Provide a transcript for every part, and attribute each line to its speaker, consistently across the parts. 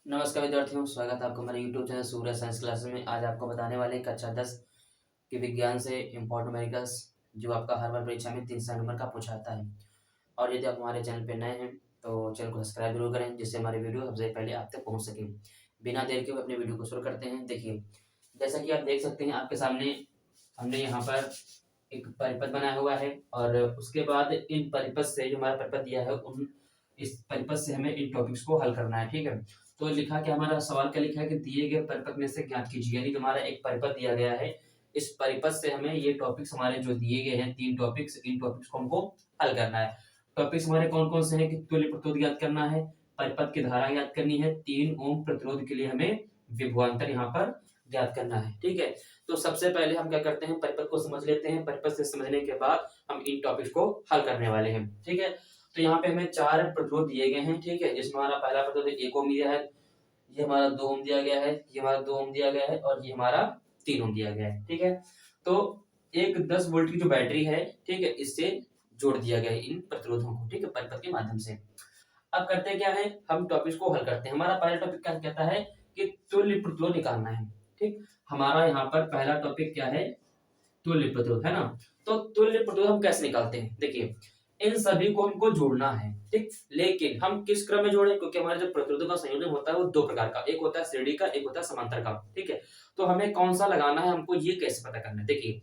Speaker 1: नमस्कार विद्यार्थियों, स्वागत है आपका हमारे यूट्यूब चैनल सूर्य साइंस क्लासेस में। आज आपको बताने वाले कक्षा 10 के विज्ञान से इम्पोर्टेंट न्यूमेरिकल्स जो आपका हर बार परीक्षा में 300 नंबर का पूछा आता है। और यदि आप हमारे चैनल पर नए हैं तो चैनल को सब्सक्राइब जरूर करें, जिससे हमारे वीडियो सबसे पहले आप तक पहुँच सके। बिना देर के अपने वीडियो को शुरू करते हैं। देखिए, जैसा कि आप देख सकते हैं आपके सामने हमने यहाँ पर एक परिपथ बनाया हुआ है और उसके बाद इन परिपथ से जो हमारा परिपथ दिया है उन इस परिपथ से हमें इन टॉपिक्स को हल करना है। ठीक है, तो लिखा कि हमारा सवाल क्या लिखा है कि दिए गए परिपथ में से ज्ञात कीजिए, यानी कि हमारा एक परिपथ दिया गया है, इस परिपथ से हमें ये टॉपिक्स हमारे जो दिए गए हैं 3 टॉपिक्स, इन टॉपिक्स को हमको हल करना है। टॉपिक्स हमारे कौन कौन से हैं कि तुल्य प्रतिरोध ज्ञात करना है, परिपथ की धारा ज्ञात करनी है, 3 ओम प्रतिरोध के लिए हमें विभवांतर यहाँ पर ज्ञात करना है। ठीक है, तो सबसे पहले हम क्या करते हैं, परिपथ को समझ लेते हैं। परिपथ से समझने के बाद हम इन टॉपिक्स को हल करने वाले हैं। ठीक है, तो यहाँ पे हमें 4 प्रतिरोध दिए गए हैं। ठीक है, जिसमें हमारा पहला प्रतिरोध 1 ओम दिया है, ये हमारा 2 ओम दिया गया है, ये हमारा 2 ओम दिया गया है और ये हमारा 3 ओम दिया गया है। ठीक है, तो एक 10 वोल्ट की जो बैटरी है, ठीक है, इससे जोड़ दिया गया है इन प्रतिरोधों को। ठीक है, परिपथ के माध्यम से। अब करते क्या है, हम टॉपिक्स को हल करते हैं। हमारा पहला टॉपिक क्या कहता है कि तुल्य प्रतिरोध निकालना है। ठीक, हमारा यहाँ पर पहला टॉपिक क्या है, तुल्य प्रतिरोध है ना। तो तुल्य प्रतिरोध हम कैसे निकालते हैं, देखिए इन सभी को हमको जोड़ना है। ठीक, लेकिन हम किस क्रम में जोड़े, क्योंकि हमारे जो प्रतिरोधों का संयोजन होता है वो 2 प्रकार का, एक होता है श्रेणी का, एक होता है समांतर का। ठीक है, तो हमें कौन सा लगाना है, हमको ये कैसे पता करना है। देखिए,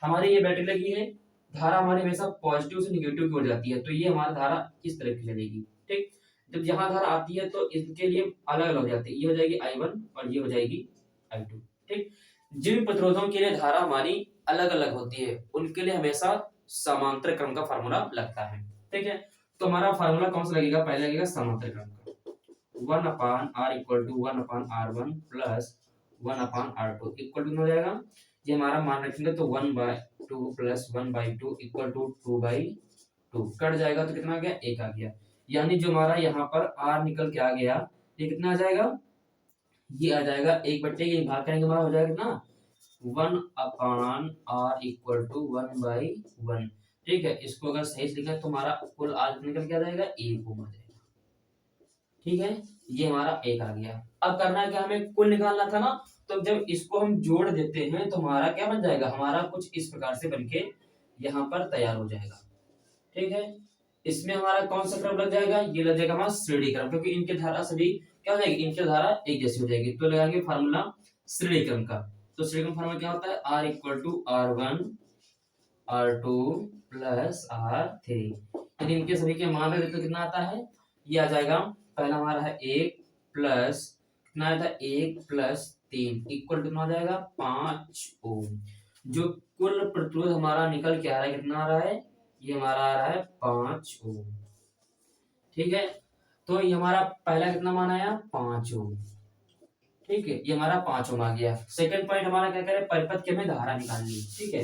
Speaker 1: हमारी ये बैटरी लगी है, धारा हमारी हमेशा पॉजिटिव से निगेटिव की ओर जाती है, तो ये हमारी धारा इस तरफ की चलेगी। ठीक, जब यहाँ धारा आती है तो इसके लिए अलग अलग हो जाती है, ये हो जाएगी I1 और ये हो जाएगी I2। ठीक, जिन प्रतिरोधों के लिए धारा हमारी अलग अलग होती है उनके लिए हमेशा समांतर क्रम का फार्मूला लगता है। ठीक है, तो हमारा फार्मूला कौन सा लगेगा, पहले लगेगा समांतर क्रम का, 1/r equal to 1/r1 plus 1/r2 equal to हो जाएगा। ये हमारा मान रखेंगे तो 1/2 प्लस 1/2 इक्वल टू 2/2 कट जाएगा तो कितना आ गया, 1 आ गया। यानी जो हमारा यहाँ पर r निकल के आ गया, ये कितना आ जाएगा, ये आ जाएगा 1/, ये भाग करेंगे हमारा हो जाएगा कितना, 1/r इक्वल टू 1/1। ठीक है, इसको अगर सही से लिखा तो हमारा कुल r निकल के आ जाएगा 1 ओम आ जाएगा। ठीक है, ये हमारा 1 आ गया। अब करना है क्या, हमें कुल निकालना था ना, तो जब इसको हम जोड़ देते हैं तो हमारा क्या बन जाएगा, हमारा कुछ इस प्रकार से बनके यहाँ पर तैयार हो जाएगा। ठीक है, इसमें हमारा कौन सा क्रम लग जाएगा, ये लग जाएगा हमारा श्रेणी क्रम, क्योंकि इनके धारा सभी क्या हो जाएगी, इनकी धारा एक जैसी हो जाएगी। तो लगाएंगे फार्मूला श्रेणी क्रम का। तो श्रेणी क्रम फार्मूला क्या होता है, r equal to R1 R2 plus R3। यदि इनके सभी के मान रहे तो कितना आता है, ये आ जाएगा, पहला हमारा है 1 प्लस कितना आता है, 1 प्लस 3 इक्वल टू आ जाएगा 5 ओम। जो कुल प्रतिरोध हमारा निकल के आ रहा है कितना आ रहा है, ये हमारा आ रहा है 5 ओम। ठीक है, तो ये हमारा पहला कितना मान आया, 5 ओम। ठीक है, ये हमारा 5 ओम आ गया। सेकंड पॉइंट हमारा क्या करें, परिपथ की हमें धारा निकालनी है। ठीक है,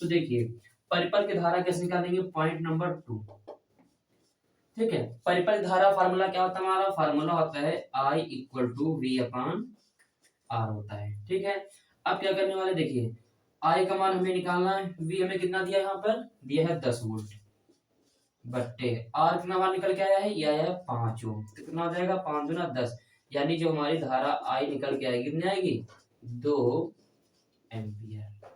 Speaker 1: तो देखिए परिपथ की धारा कैसे निकालेंगे, पॉइंट नंबर 2। ठीक है, परिपथ धारा फार्मूला क्या होता है, हमारा फार्मूला होता है I इक्वल टू V/R होता है। ठीक है, अब क्या करने वाले, देखिए I का मान हमें निकालना है, V हमें कितना दिया है, यहाँ पर दिया है 10 वोल्ट बट्टे R कितना मान निकल के आया है, ये आया है 5 ओम। तो कितना हो जाएगा, 5 दूना 10, यानी जो हमारी धारा I निकल के आएगी कितनी आएगी, 2 एम्पियर।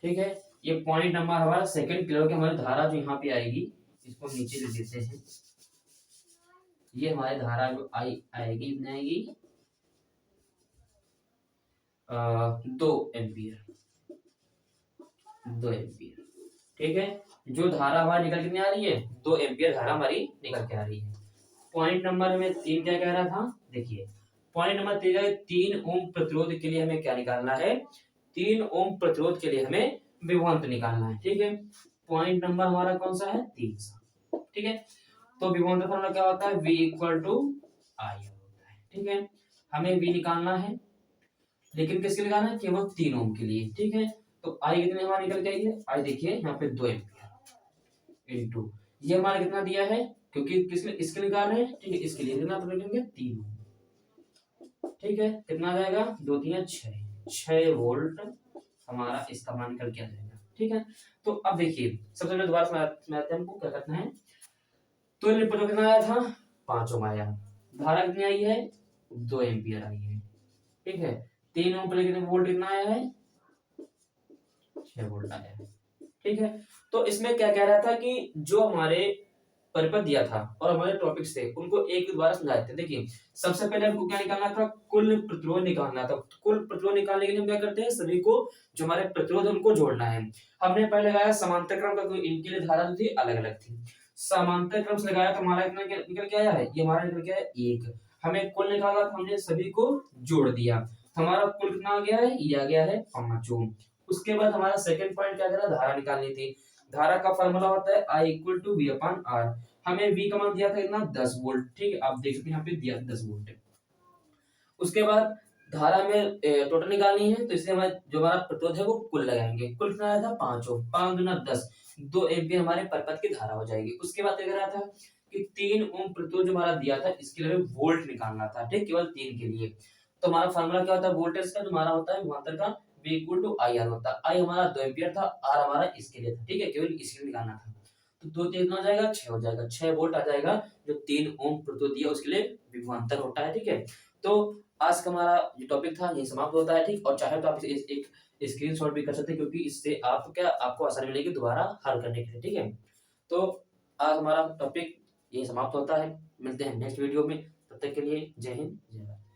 Speaker 1: ठीक है, ये पॉइंट नंबर हमारा सेकंड क्लियर हो गया। हमारी धारा जो यहाँ पे आएगी, इसको नीचे लिख देते हैं, ये हमारी धारा जो आई आएगी कितनी आएगी, 2 एम्पियर, 2 एम्पियर। ठीक है, जो धारा हमारी निकल कितनी आ रही है, 2 एम्पियर धारा हमारी निकल के आ रही है। पॉइंट नंबर में 3 क्या कह रहा था, देखिए पॉइंट नंबर 3 है 3 ओम प्रतिरोध के लिए हमें क्या निकालना है, 3 ओम प्रतिरोध के लिए हमें विभवांतर निकालना है। ठीक है, पॉइंट नंबर हमारा कौन सा है, 3। ठीक है, तो विभवांतर फॉर्मूला क्या होता है, V इक्वल टू I होता है। ठीक है, हमें V निकालना है, लेकिन किसके निकालना है, केवल 3 ओम के लिए। ठीक है, तो I कितने हमारा निकल के आई है, I देखिए यहाँ पे 2 एम्पियर इनटू ये हमारा कितना दिया है, क्योंकि किसके इसके निकाल रहे हैं। ठीक है, इसके लिए कितना लेंगे, 3 ओम। ठीक है, कितना आ जाएगा, 2 3 6 वोल्ट हमारा इसका मान निकल के आ जाएगा। ठीक है, तो अब देखिए सबसे पहले दोबारा समझाते हैं हमको क्या करना है। तो प्रतिरोध कितना आया था, 5 ओम आया, धारा कितनी आई है, 2 एम्पियर आई है। ठीक है, 3 ओम पर लेकिन वोल्ट कितना आया है, 6 वोल्ट आया है। ठीक है, तो इसमें क्या कह रहा था कि जो हमारे परिपथ दिया था और हमारे टॉपिक्स थे उनको एक दोबारा समझाते थे। देखिए, सबसे पहले हमको क्या निकालना था, कुल प्रतिरोध निकालना था। कुल प्रतिरोध निकालने के लिए हम क्या करते हैं, सभी को जो हमारे प्रतिरोध है उनको जोड़ना है। हमने पहले लगाया समांतर क्रम का, कोई इनके लिए धारा जो थी अलग अलग थी, समांतर क्रम से लगाया तो हमारा इतना निकल के आया है, ये हमारा निकल के आया एक। हमें कुल निकाला तो हमने सभी को जोड़ दिया, हमारा कुल कितना आ गया है, ये आ गया है 5 ओम। उसके बाद हमारा सेकंड पॉइंट क्या था, धारा निकालनी थी। धारा का फार्मूला होता है I equal to V upon R. हमें V का मान दिया था इतना 10 वोल्ट। ठीक है, आप देख सकते हैं यहाँ पे दिया 10 वोल्ट है। उसके बाद धारा में टोटल निकालनी है, तो इसलिए हमारा जो हमारा प्रतिरोध है वो कुल लगाएंगे। कुल कितना आया था 5 ओम, 5 गुना 10, 2 एम्पियर हमारे परिपथ की धारा हो जाएगी। उसके बाद क्या करा था कि 3 ओम प्रतिरोध जो हमारा दिया था इसके लिए वोल्ट निकालना था। ठीक, केवल 3 के लिए। तो हमारा फार्मूला क्या होता है वोल्टेज का, जो हमारा होता है विभवांतर का, V equal to I R होता है। आई हमारा 2 एम्पियर था, आर हमारा इसके लिए था। ठीक है, केवल इसके लिए निकालना था। तो 2 3 हो जाएगा 6 हो जाएगा, 6 वोल्ट आ जाएगा, जो 3 ओम प्रतिरोध दिया उसके लिए विभवांतर होता है। ठीक है, तो आज का हमारा जो टॉपिक था ये समाप्त होता है। ठीक, और चाहे तो आप इसे एक स्क्रीनशॉट भी कर सकते हैं, क्योंकि इससे आप क्या आपको आसानी मिलेगी दोबारा हल करने के लिए। ठीक है, तो आज हमारा टॉपिक ये समाप्त होता है। मिलते हैं नेक्स्ट वीडियो में, तब तक के लिए जय हिंद जय भारत।